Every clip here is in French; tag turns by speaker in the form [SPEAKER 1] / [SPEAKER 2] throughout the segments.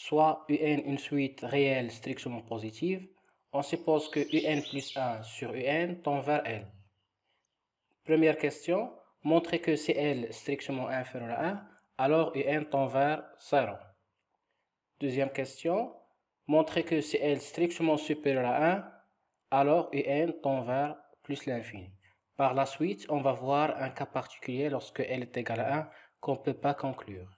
[SPEAKER 1] soit un une suite réelle strictement positive, on suppose que un plus 1 sur un tend vers L. Première question, montrer que si L strictement inférieur à 1, alors un tend vers 0. Deuxième question, montrer que si L strictement supérieur à 1, alors un tend vers plus l'infini. Par la suite, on va voir un cas particulier lorsque L est égal à 1 qu'on ne peut pas conclure.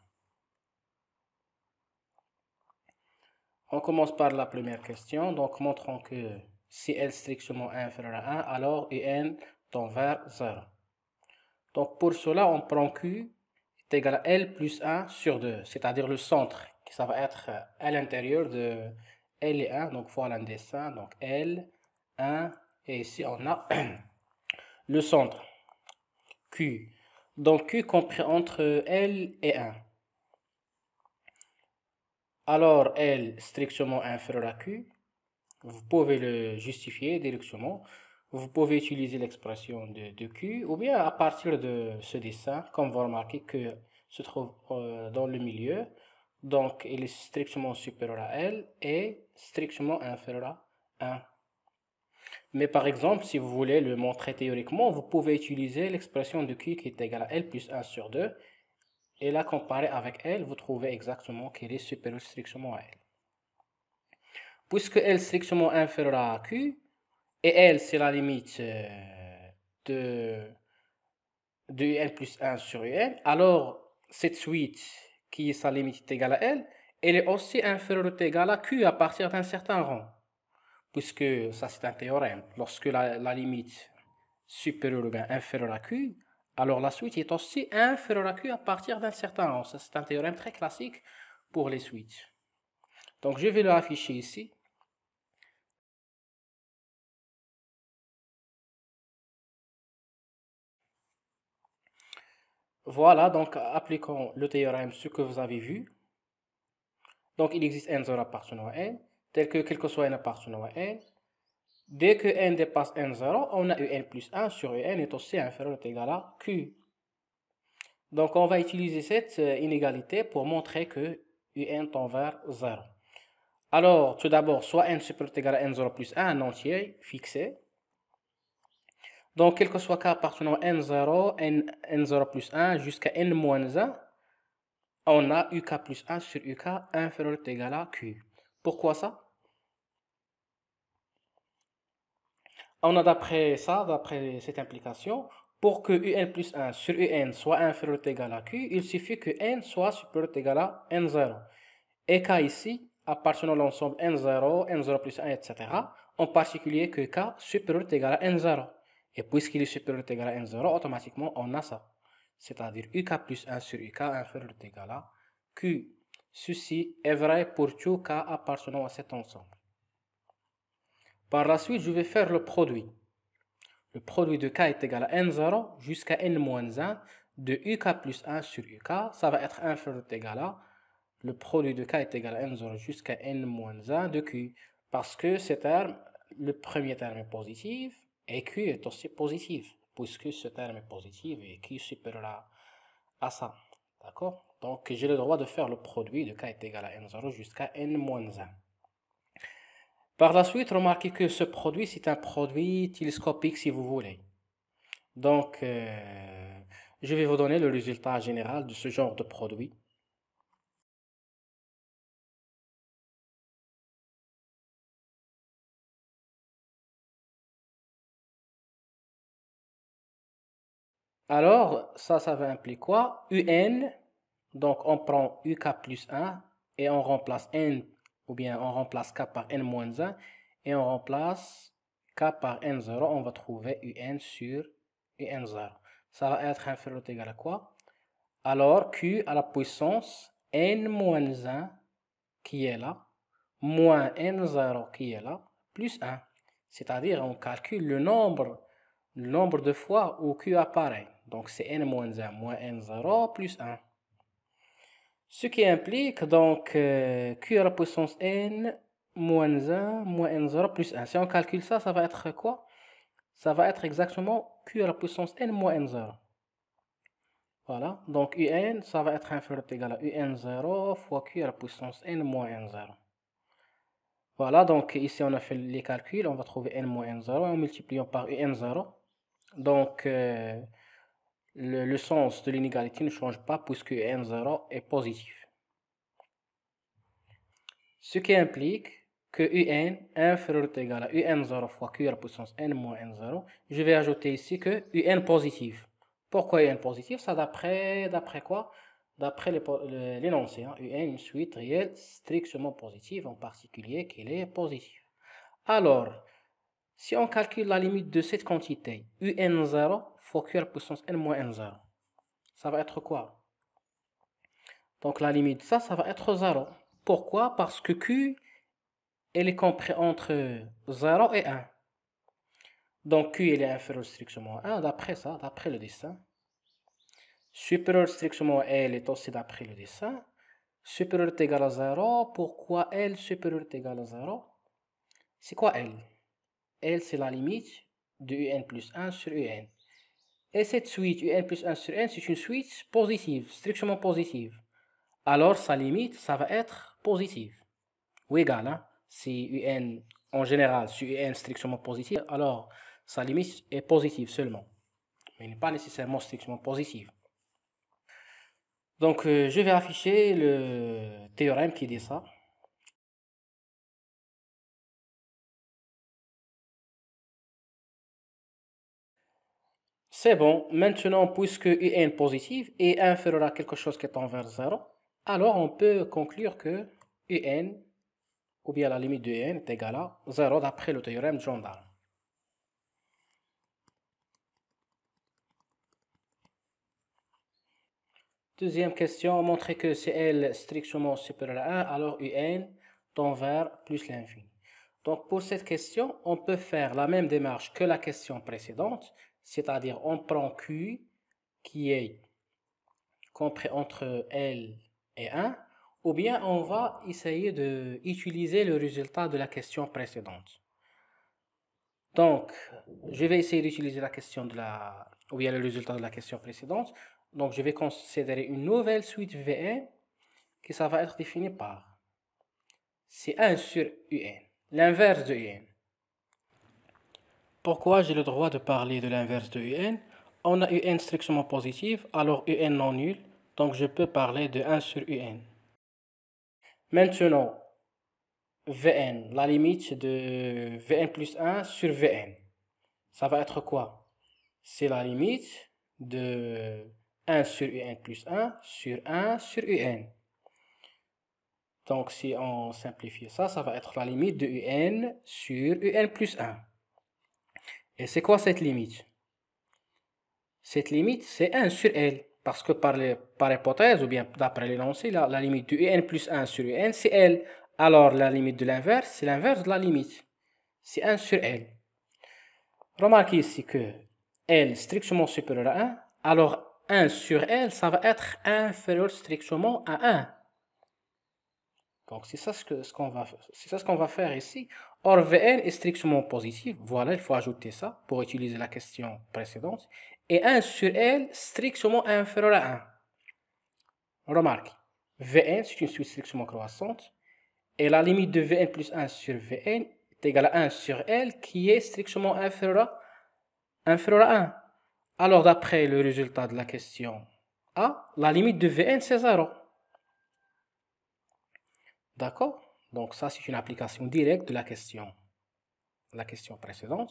[SPEAKER 1] On commence par la première question, donc montrons que si L strictement inférieur à 1, alors un tend vers 0. Donc pour cela, on prend Q est égal à L plus 1 sur 2, c'est-à-dire le centre, qui ça va être à l'intérieur de L et 1, donc voilà un dessin, donc L, 1, et ici on a le centre, Q. Donc Q compris entre L et 1. Alors L strictement inférieur à Q, vous pouvez le justifier directement. Vous pouvez utiliser l'expression de Q ou bien à partir de ce dessin, comme vous remarquez que se trouve dans le milieu. Donc il est strictement supérieur à L et strictement inférieur à 1. Mais par exemple, si vous voulez le montrer théoriquement, vous pouvez utiliser l'expression de Q qui est égale à L plus 1 sur 2. Et la comparer avec L, vous trouvez exactement qu'il est supérieur strictement à L. Puisque L est strictement inférieur à Q, et L c'est la limite de n plus 1 sur un, alors cette suite qui est sa limite est égale à L, elle est aussi inférieure ou égale à Q à partir d'un certain rang. Puisque ça c'est un théorème. Lorsque la limite supérieure ou bien inférieure à Q, alors la suite est aussi inférieure à Q à partir d'un certain rang. Ça c'est un théorème très classique pour les suites. Donc je vais le afficher ici. Voilà, donc appliquons le théorème, ce que vous avez vu. Donc il existe n0 appartenant à n, tel que quel que soit n appartenant à n. Dès que n dépasse n0, on a un plus 1 sur un est aussi inférieur ou égal à q. Donc on va utiliser cette inégalité pour montrer que un tend vers 0. Alors tout d'abord, soit n supérieur ou égal à n0 plus 1, un entier fixé. Donc quel que soit k appartenant à n0, n0 plus 1 jusqu'à n moins 1, on a uk plus 1 sur uk inférieur ou égal à q. Pourquoi ça? On a d'après cette implication, pour que un plus 1 sur un soit inférieur ou égal à q, il suffit que n soit supérieur ou égal à n0. Et k ici, appartenant à l'ensemble n0, n0 plus 1, etc., en particulier que k supérieur ou égal à n0. Et puisqu'il est supérieur ou égal à n0, automatiquement on a ça. C'est-à-dire uk plus 1 sur uk inférieur ou égal à q. Ceci est vrai pour tout k appartenant à cet ensemble. Par la suite, je vais faire le produit. Le produit de k est égal à n0 jusqu'à n-1 de uk plus 1 sur uk. Ça va être inférieur ou égal à le produit de k est égal à n0 jusqu'à n-1 de q. Parce que ce terme, le premier terme est positif et q est aussi positif. Puisque ce terme est positif et q est supérieur à ça. D'accord? Donc j'ai le droit de faire le produit de k est égal à n0 jusqu'à n-1. Par la suite, remarquez que ce produit, c'est un produit télescopique si vous voulez. Donc, je vais vous donner le résultat général de ce genre de produit. Alors, ça va impliquer quoi? Un, donc on prend uk plus 1 et on remplace n, ou bien on remplace k par n moins 1 et on remplace k par n0, on va trouver un sur un0. Ça va être inférieur ou égal à quoi? Alors, q à la puissance n moins 1 qui est là, moins n0 qui est là, plus 1. C'est-à-dire, on calcule le nombre de fois où q apparaît. Donc, c'est n-1 moins n0 plus 1. Ce qui implique, donc, q à la puissance n moins 1 moins n0 plus 1. Si on calcule ça, ça va être quoi? Ça va être exactement q à la puissance n moins n0. Voilà, donc UN, ça va être inférieur ou égal à UN0 fois Q à la puissance n moins N0. Voilà, donc ici on a fait les calculs, on va trouver n moins N0 en multipliant par UN0. Donc le sens de l'inégalité ne change pas puisque UN0 est positif. Ce qui implique que UN inférieur ou égal à UN0 fois Q à la puissance n moins N0. Je vais ajouter ici que UN positif. Pourquoi UN positif? Ça d'après quoi? D'après l'énoncé. UN, une suite réelle strictement positive, en particulier qu'elle est positive. Alors, si on calcule la limite de cette quantité, UN0 fois Q à la puissance n moins N0, ça va être quoi? Donc la limite de ça va être 0. Pourquoi? Parce que Q, elle est comprise entre 0 et 1. Donc Q, elle est inférieure strictement à 1, d'après ça, d'après le dessin. Supérieur strictement à L est aussi d'après le dessin. Supérieur est égal à 0. Pourquoi L supérieur est égal à 0? C'est quoi L? L, c'est la limite de UN plus 1 sur UN. Et cette suite UN plus 1 sur N, c'est une suite positive, strictement positive. Alors sa limite, ça va être positive. Ou égal, hein? Si UN, en général, si UN strictement positive, alors sa limite est positive seulement. Mais n'est pas nécessairement strictement positive. Donc, je vais afficher le théorème qui dit ça. C'est bon. Maintenant, puisque UN positive est inférieur à quelque chose qui est envers 0, alors on peut conclure que UN, ou bien la limite de UN, est égale à 0 d'après le théorème de Jondal. Deuxième question, montrer que c'est L strictement supérieur à 1, alors UN tend vers plus l'infini. Donc pour cette question, on peut faire la même démarche que la question précédente, c'est-à-dire on prend Q qui est compris entre L et 1, ou bien on va essayer d'utiliser le résultat de la question précédente. Donc, je vais essayer d'utiliser la question ou bien le résultat de la question précédente. Donc, je vais considérer une nouvelle suite Vn qui ça va être définie par c'est 1 sur Un, l'inverse de Un. Pourquoi j'ai le droit de parler de l'inverse de Un? On a Un strictement positif, alors Un non nul, donc je peux parler de 1 sur Un. Maintenant, Vn, la limite de Vn plus 1 sur Vn, ça va être quoi? C'est la limite de 1 sur Un plus 1 sur 1 sur Un. Donc si on simplifie ça, ça va être la limite de Un sur Un plus 1. Et c'est quoi cette limite? Cette limite, c'est 1 sur L. Parce que par hypothèse, ou bien d'après l'énoncé, la limite de Un plus 1 sur Un, c'est L. Alors la limite de l'inverse, c'est l'inverse de la limite. C'est 1 sur L. Remarquez ici que L strictement supérieur à 1, alors 1 sur L, ça va être inférieur strictement à 1. Donc c'est ça ce qu'on va faire ici. Or Vn est strictement positif. Voilà, il faut ajouter ça pour utiliser la question précédente. Et 1 sur L strictement inférieur à 1. Remarque, Vn c'est une suite strictement croissante. Et la limite de Vn plus 1 sur Vn est égale à 1 sur L qui est strictement inférieur à 1. Alors d'après le résultat de la question A, la limite de Vn c'est 0. D'accord? Donc ça, c'est une application directe de la question précédente.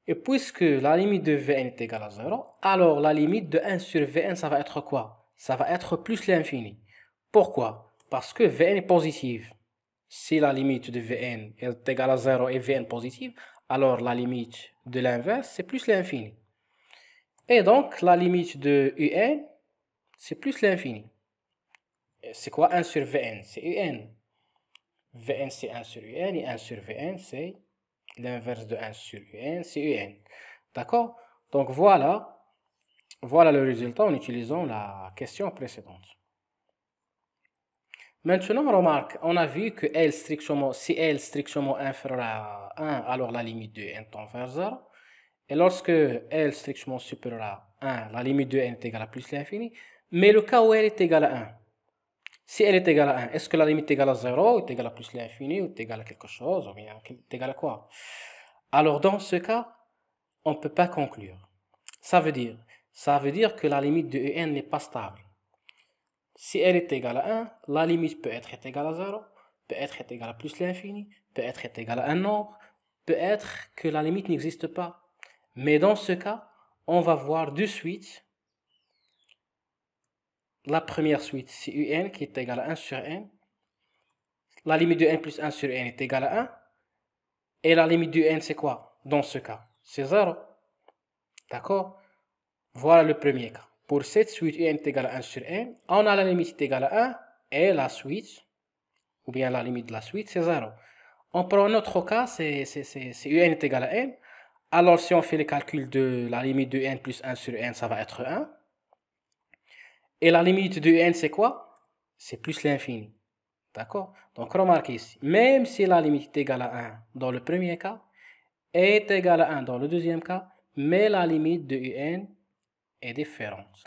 [SPEAKER 1] Et puisque la limite de Vn est égale à 0, alors la limite de 1 sur Vn, ça va être quoi? Ça va être plus l'infini. Pourquoi? Parce que Vn est positive. Si la limite de Vn est égale à 0 et Vn positive, alors la limite de l'inverse, c'est plus l'infini. Et donc, la limite de Un, c'est plus l'infini. C'est quoi 1 sur Vn? C'est Un. Vn c'est 1 sur Un et 1 sur Vn c'est l'inverse de 1 sur Un, c'est Un. D'accord? Donc voilà le résultat en utilisant la question précédente. Maintenant, remarque, on a vu que si L strictement inférieur à 1, alors la limite de N tend vers 0. Et lorsque L strictement supérieur à 1, la limite de n est égale à plus l'infini. Mais le cas où elle est égale à 1, si elle est égale à 1, est-ce que la limite est égale à 0, est égale à plus l'infini, ou est égale à quelque chose, ou bien est égale à quoi? Alors dans ce cas, on ne peut pas conclure. Ça veut dire que la limite de n n'est pas stable. Si elle est égale à 1, la limite peut être égale à 0, peut être égale à plus l'infini, peut être égale à un nombre, peut être que la limite n'existe pas. Mais dans ce cas, on va voir de suite la première suite, c'est un qui est égale à 1 sur n. La limite de n plus 1 sur n est égale à 1. Et la limite de n, c'est quoi? Dans ce cas, c'est 0. D'accord? Voilà le premier cas. Pour cette suite un est égale à 1 sur n, on a la limite égale à 1 et la suite, ou bien la limite de la suite, c'est 0. On prend un autre cas, c'est un est égal à n. Alors si on fait le calcul de la limite de n plus 1 sur n, ça va être 1. Et la limite de n, c'est quoi? C'est plus l'infini. D'accord? Donc remarquez ici, même si la limite est égale à 1 dans le premier cas, est égale à 1 dans le deuxième cas, mais la limite de un est différente.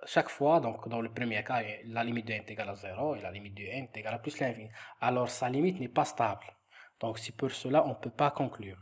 [SPEAKER 1] Chaque fois, donc dans le premier cas, la limite de n est égale à 0 et la limite de n est égale à plus l'infini. Alors sa limite n'est pas stable. Donc c'est pour cela on ne peut pas conclure.